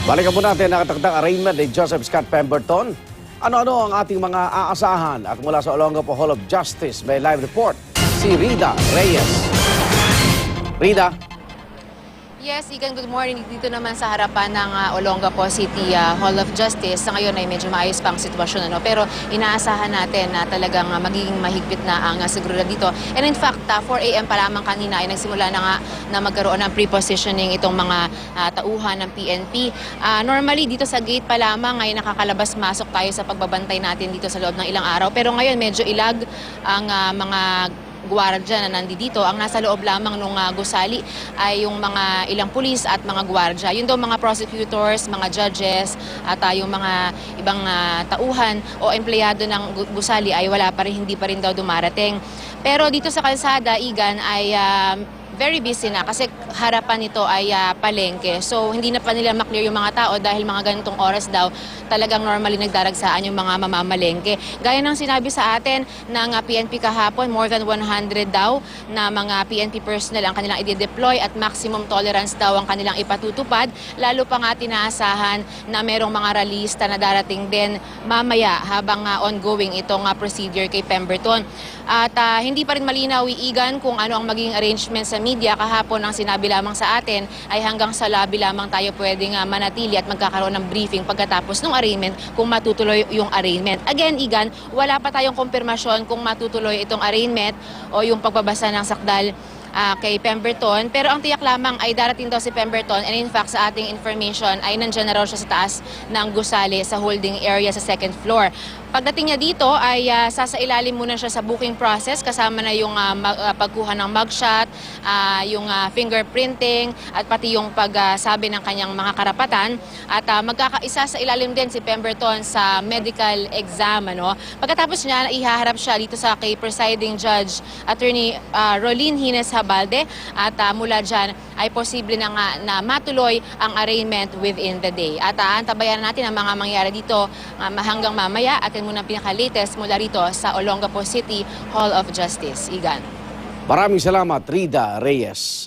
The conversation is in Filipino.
Balikan po natin ang katakdang arraignment ni Joseph Scott Pemberton. Ano-ano ang ating mga aasahan? At mula sa Olongapo Hall of Justice, may live report si Rida Reyes. Rida? Yes, Igan, good morning. Dito naman sa harapan ng Olongapo City Hall of Justice. Sa ngayon ay medyo maayos pa ang sitwasyon. Pero inaasahan natin na talagang magiging mahigpit na ang seguridad dito. And in fact, 4 a.m. pa lamang kanina ay nagsimula na nga na magkaroon ng pre-positioning itong mga tauhan ng PNP. Normally, dito sa gate pa lamang ay nakakalabas-masok tayo sa pagbabantay natin dito sa loob ng ilang araw. Pero ngayon medyo ilag ang mga gwardiya na nandito. Ang nasa loob lamang ng gusali ay yung mga ilang pulis at mga gwardiya. Yun daw mga prosecutors, mga judges at yung mga ibang tauhan o empleyado ng gusali ay wala pa rin, hindi pa rin daw dumarating. Pero dito sa kalsada, Igan, ay very busy na kasi harapan nito ay palengke. So hindi na pa nila maklear yung mga tao dahil mga ganitong oras daw talagang normally nagdaragsaan yung mga mamamalengke. Gaya ng sinabi sa atin ng PNP kahapon, more than 100 daw na mga PNP personnel ang kanilang i-deploy at maximum tolerance daw ang kanilang ipatutupad. Lalo pa nga tinaasahan na merong mga rallyista na darating din mamaya habang ongoing itong procedure kay Pemberton. At hindi pa rin malinaw, Igan, kung ano ang maging arrangement sa media. Kahapon ang sinabi lamang sa atin ay hanggang sa lobby lamang tayo pwedeng manatili at magkakaroon ng briefing pagkatapos ng arraignment kung matutuloy yung arraignment. Again, Igan, wala pa tayong kumpirmasyon kung matutuloy itong arraignment o yung pagbabasa ng sakdal kay Pemberton. Pero ang tiyak lamang ay darating daw si Pemberton, and in fact sa ating information ay nandyan na raw siya sa taas ng gusali sa holding area sa second floor. Pagdating niya dito ay sasailalim muna siya sa booking process kasama na yung pagkuha ng mugshot, yung fingerprinting at pati yung pagsabi ng kanyang mga karapatan. At magkakaisa sa ilalim din si Pemberton sa medical exam. Pagkatapos niya, ihaharap siya dito sa kay presiding judge, Attorney Rolin Hines Habalde. At mula dyan ay posible na nga na matuloy ang arraignment within the day. At antabayan natin ang mga mangyari dito hanggang mamaya. At muna pinaka-latest mula rito sa Olongapo City Hall of Justice. Igan. Maraming salamat, Rida Reyes.